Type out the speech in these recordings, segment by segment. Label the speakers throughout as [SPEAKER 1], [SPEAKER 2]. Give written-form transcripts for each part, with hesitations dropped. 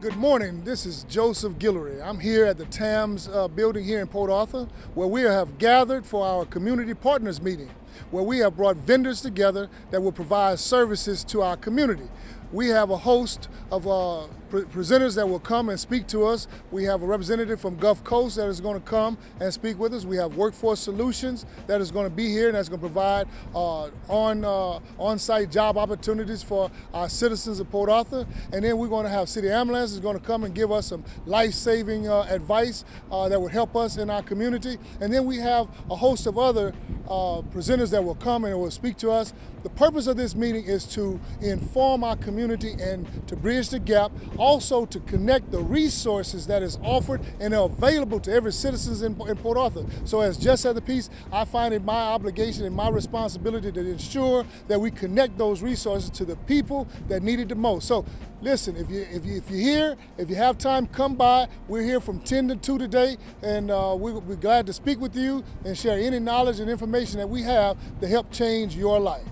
[SPEAKER 1] Good morning, this is Joseph Guillory. I'm here at the TAMS building here in Port Arthur, where we have gathered for our community partners meeting, where we have brought vendors together that will provide services to our community. We have a host of presenters that will come and speak to us. We have a representative from Gulf Coast that is going to come and speak with us. We have Workforce Solutions that is going to be here and that's going to provide on-site job opportunities for our citizens of Port Arthur. And then we're going to have City Ambulance is going to come and give us some life-saving advice that will help us in our community. And then we have a host of other presenters that will come and will speak to us. The purpose of this meeting is to inform our community and to bridge the gap, also to connect the resources that is offered and are available to every citizen in Port Arthur. So as Just at the Peace, I find it my obligation and my responsibility to ensure that we connect those resources to the people that need it the most. So listen, if you're here, if you have time, come by. We're here from 10 to 2 today, and we're glad to speak with you and share any knowledge and information that we have to help change your life.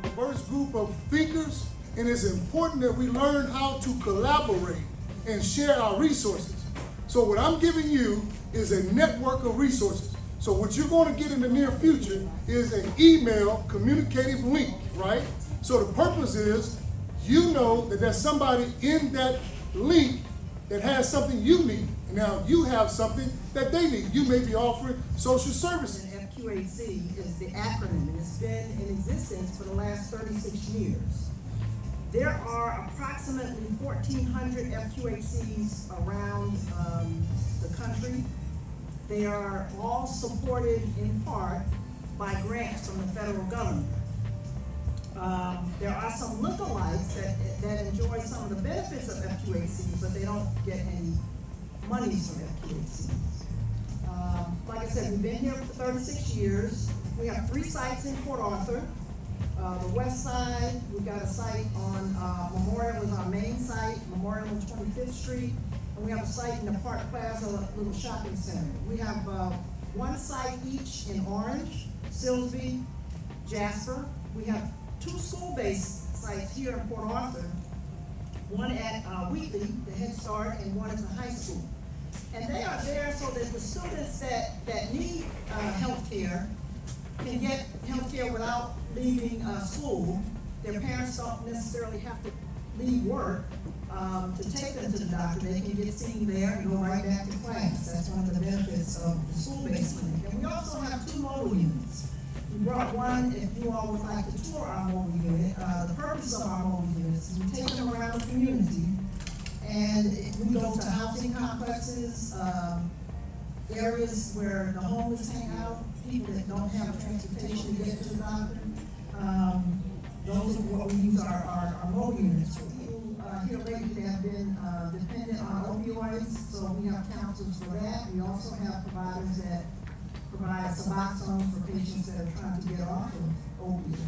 [SPEAKER 1] Diverse group of thinkers, and it's important that we learn how to collaborate and share our resources. So what I'm giving you is a network of resources. So what you're going to get in the near future is an email communicative link, right? So the purpose is you know that there's somebody in that link that has something you need. And now you have something that they need. You may be offering social services.
[SPEAKER 2] FQHC is the acronym, and it's been in existence for the last 36 years. There are approximately 1,400 FQHCs around the country. They are all supported in part by grants from the federal government. There are some lookalikes that enjoy some of the benefits of FQHCs, but they don't get any monies from FQHCs. Like I said, we've been here for 36 years. We have 3 sites in Port Arthur. The west side, we've got a site on Memorial is our main site, Memorial on 25th Street. And we have a site in the Park Plaza little shopping center. We have 1 site each in Orange, Silsbee, Jasper. We have 2 school-based sites here in Port Arthur. One at Wheatley, the Head Start, and one at the high school. And they are there so that the students that need health care can get health care without leaving school. Their parents don't necessarily have to leave work to take them to the doctor. They can get seen there and go right back to class. That's one of the benefits of the school-based clinic. And we also have 2 mobile units. We brought one if you all would like to tour our mobile unit. The purpose of our mobile units is we take them around the community and we go to housing complexes, areas where the homeless hang out, people that don't have transportation to get to the doctor. Those are what we use our mobile units for. People here lately have been dependent on opioids, so we have counselors for that. We also have providers that provide Suboxone for patients that are trying to get off of opioids.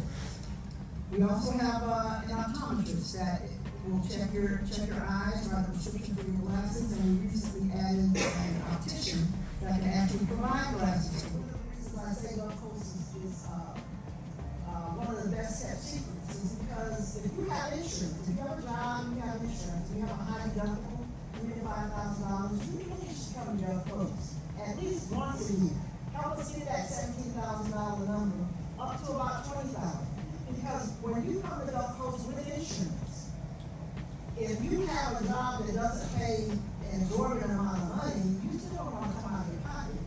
[SPEAKER 2] We also have an optometrist that will check your eyes, write a prescription for your glasses, and we recently added an optician that can actually provide glasses for you. The reason I say Gulf Coast is one of the best kept secrets is because if you have insurance, if you have a job, you have insurance, you have a high deductible, you get $5,000, you really should come to Gulf Coast at least once a year. Help us get that $17,000 number up to about $20,000. Because when you come to Gulf Coast with insurance, if you have a job that doesn't pay an exorbitant amount of money, you still don't want to come out of your pocket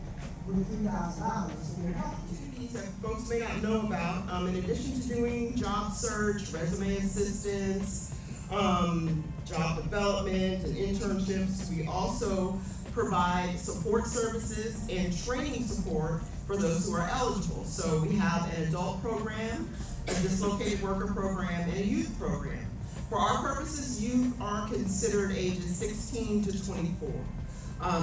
[SPEAKER 2] with $3,000 for your health care.
[SPEAKER 3] That folks may not know about, in addition to doing job search, resume assistance, job development, and internships, we also provide support services and training support for those who are eligible. So we have an adult program, a dislocated worker program, and a youth program. For our purposes, youth are considered ages 16 to 24.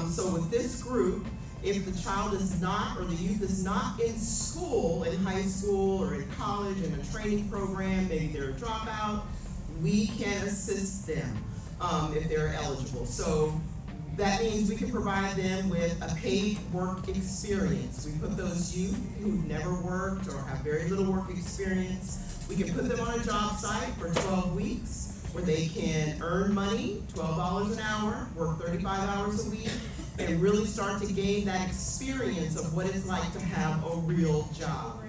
[SPEAKER 3] So with this group, if the child is not, or the youth is not in school, in high school or in college, in a training program, maybe they're a dropout, we can assist them if they're eligible. So That means we can provide them with a paid work experience. We put those youth who've never worked or have very little work experience, we can put them on a job site for 12 weeks where they can earn money, $12 an hour, work 35 hours a week, and really start to gain that experience of what it's like to have a real job.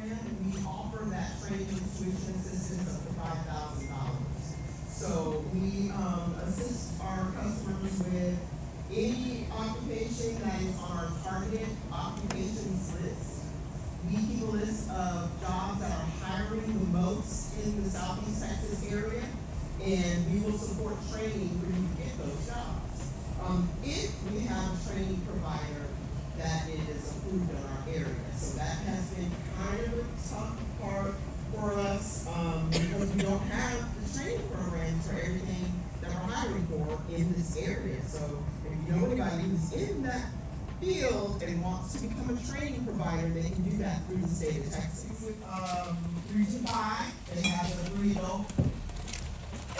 [SPEAKER 3] We offer that training and tuition assistance up to $5,000. So we assist our customers with any occupation that is on our targeted occupations list. We keep a list of jobs that are hiring the most in the Southeast Texas area, and we will support training for you to get those jobs. If we have a training provider that is approved in our area. So that has been kind of a tough part for us because we don't have the training programs for everything that we're hiring for in this area. So if you know anybody who's in that field and wants to become a training provider, they can do that through the state of Texas. 3 to 5, they have the 3 adult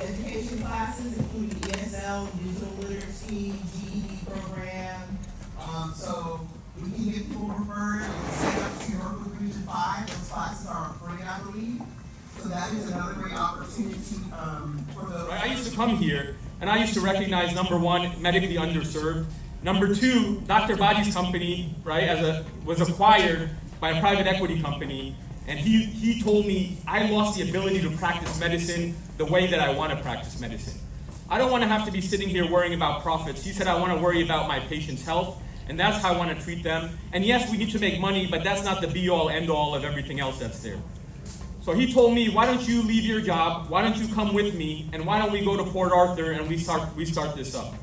[SPEAKER 3] education classes, including ESL, digital literacy, GED program. So we can get people referred and set up to work with 3 to 5. Those classes are free, I believe. So that is another great opportunity for those.
[SPEAKER 4] I used to come here, and I used to recognize, number one, medically underserved. Number two, Dr. Badi's company, right, was acquired by a private equity company, and he told me I lost the ability to practice medicine the way that I want to practice medicine. I don't want to have to be sitting here worrying about profits. He said I want to worry about my patient's health, and that's how I want to treat them. And yes, we need to make money, but that's not the be-all, end-all of everything else that's there. So he told me, why don't you leave your job, why don't you come with me, and why don't we go to Port Arthur and we start this up.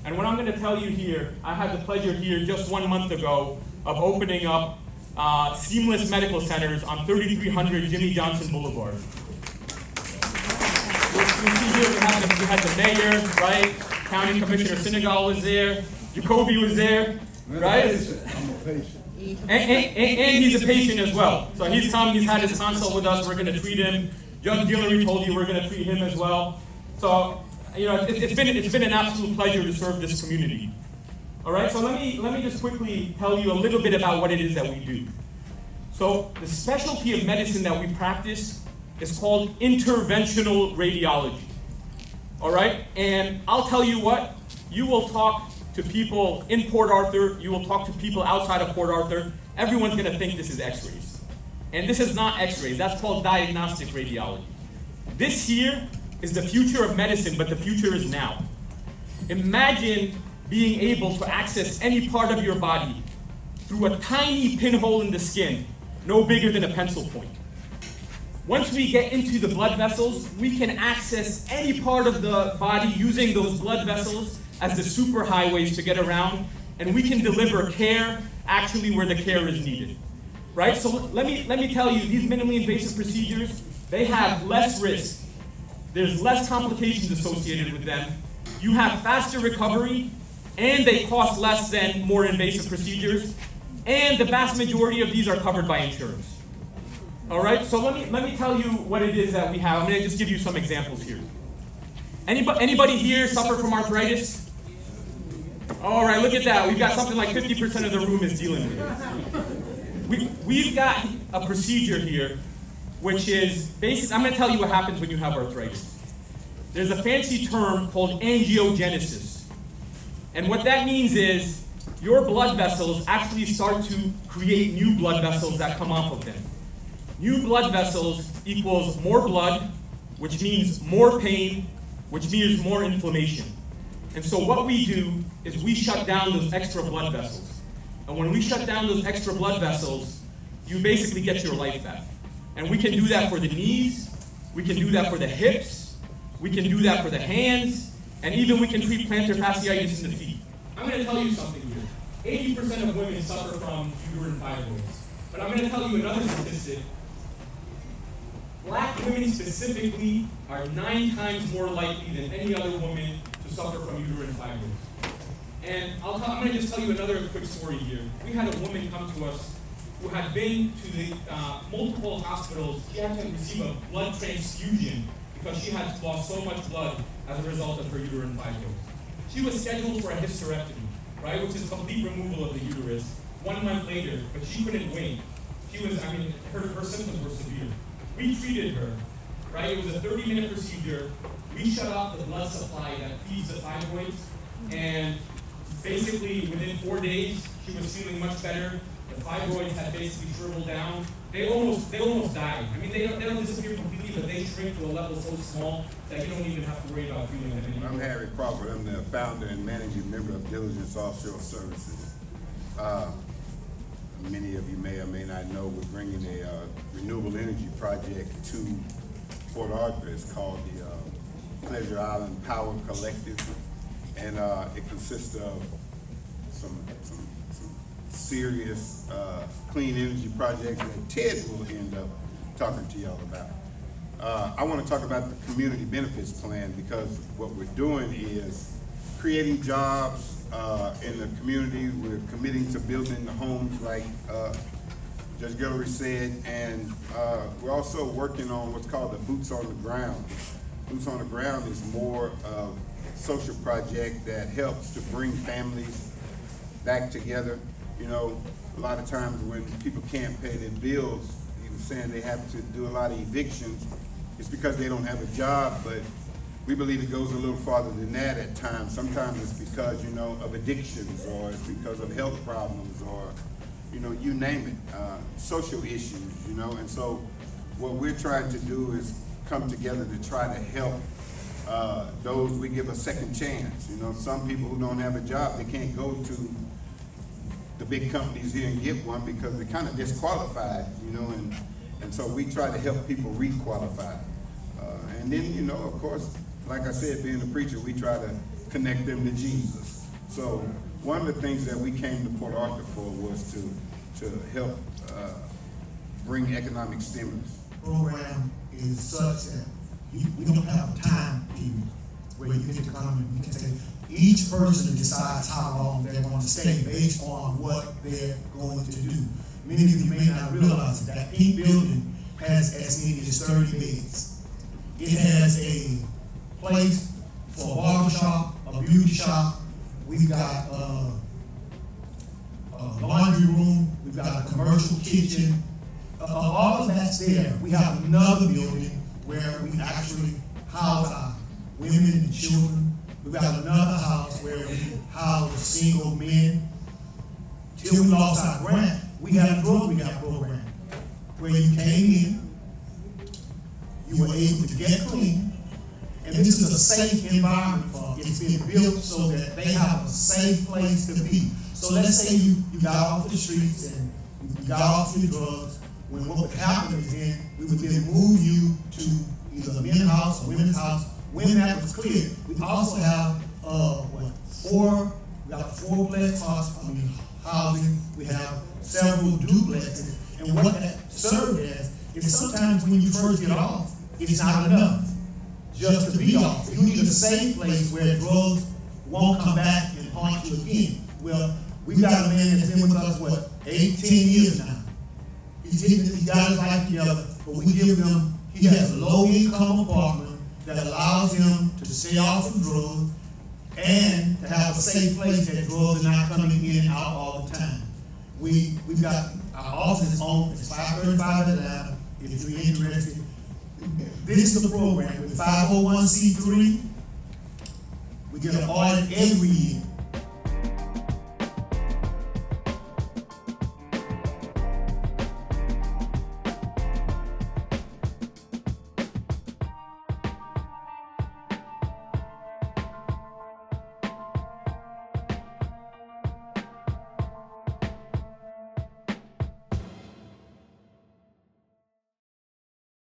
[SPEAKER 4] And what I'm going to tell you here, I had the pleasure here just 1 month ago of opening up seamless medical centers on 3300 Jimmy Johnson Boulevard. You see here we had the mayor, right? County Commissioner Senegal was there. Jacoby was there, right?
[SPEAKER 1] I'm a patient.
[SPEAKER 4] And he's a patient as well. So he's come, he's had his consult with us, we're going to treat him. Judge Guillory told you we're going to treat him as well. So, you know, it's been an absolute pleasure to serve this community. All right, so let me just quickly tell you a little bit about what it is that we do. So the specialty of medicine that we practice is called interventional radiology. All right, and I'll tell you what, you will talk to people in Port Arthur, you will talk to people outside of Port Arthur, everyone's gonna think this is x-rays. And this is not x-rays, that's called diagnostic radiology. This here is the future of medicine, but the future is now. Imagine being able to access any part of your body through a tiny pinhole in the skin, no bigger than a pencil point. Once we get into the blood vessels, we can access any part of the body using those blood vessels as the superhighways to get around, and we can deliver care actually where the care is needed, right? So let me tell you, these minimally invasive procedures, they have less risk. There's less complications associated with them. You have faster recovery, and they cost less than more invasive procedures, and the vast majority of these are covered by insurance. All right, so let me tell you what it is that we have. I'm gonna just give you some examples here. Anybody here suffer from arthritis? All right, look at that. We've got something like 50% of the room is dealing with it. We've got a procedure here, which is basic. I'm going to tell you what happens when you have arthritis. There's a fancy term called angiogenesis. And what that means is your blood vessels actually start to create new blood vessels that come off of them. New blood vessels equals more blood, which means more pain, which means more inflammation. And so what we do is we shut down those extra blood vessels. And when we shut down those extra blood vessels, you basically get your life back. And we can do that for the knees, we can do that for the hips, we can do that for the hands, and even we can treat plantar fasciitis in the feet. I'm going to tell you something here. 80% of women suffer from uterine fibroids. But I'm going to tell you another statistic. Black women specifically are 9 times more likely than any other woman to suffer from uterine fibroids. And I'm going to just tell you another quick story here. We had a woman come to us who had been to the multiple hospitals. She had to receive a blood transfusion because she had lost so much blood as a result of her uterine fibroids. She was scheduled for a hysterectomy. right, which is complete removal of the uterus, 1 month later, but she couldn't wait. She was, her symptoms were severe. We treated her, right? It was a 30-minute procedure. We shut off the blood supply that feeds the fibroids, and basically within 4 days, she was feeling much better. The fibroids had basically shriveled down. They almost died. They don't disappear completely, but they shrink to a level so small that you don't even have to worry about feeling them anymore.
[SPEAKER 5] I'm Harry Crawford. I'm the founder and managing member of Diligence Offshore Services. Many of you may or may not know we're bringing a renewable energy project to Port Arthur. It's called the Pleasure Island Power Collective, and it consists of some serious clean energy projects that Ted will end up talking to y'all about. I want to talk about the community benefits plan, because what we're doing is creating jobs in the community. We're committing to building the homes like Judge Guillory said, and we're also working on what's called the Boots on the Ground. Boots on the Ground is more of a social project that helps to bring families back together. You know, a lot of times when people can't pay their bills, he was saying they have to do a lot of evictions. It's because they don't have a job, but we believe it goes a little farther than that at times. Sometimes it's because, of addictions, or it's because of health problems, or, you name it, social issues, and so what we're trying to do is come together to try to help those we give a second chance. Some people who don't have a job, they can't go to the big companies here and get one because they're kind of disqualified, and so we try to help people re-qualify. And then, of course, like I said, being a preacher, we try to connect them to Jesus. So one of the things that we came to Port Arthur for was to help bring economic stimulus.
[SPEAKER 6] The program is such that we don't have a time period where you get to come and you can say, each person decides how long they want to stay based on what they're going to do. Many of you may not realize that pink building has as many as 30 beds. It has a place for a barber shop, a beauty shop. We've got a laundry room. We've got a commercial kitchen. All of that's there. We have another building where we actually house our women and children. We've got another house where we house single men. Till we lost our grant, we had a drug rehab program where you came in, you were able to get clean, and this is a safe environment for them. It's been built so that they have a safe place to be. So let's say you got off the streets and you got off your drugs. When what would happen is then we would then move you to either a men's house or women's house. When that was clear, we also have we got 4-plex housing. We have several duplexes, and what that served as is sometimes when you first get off, it's not enough just to be off. You need a safe place where drugs won't come back and haunt you again. Well, we've got a man that's been with us 8, 10 years now. He's got his life together, but we give him. He has a low-income apartment that allows him to stay off of drugs and to have a safe place that drugs are not coming in and out all the time. We've got our office on, it's 535 Atlanta, if you're interested. This is the program with 501c3. We get an audit every year.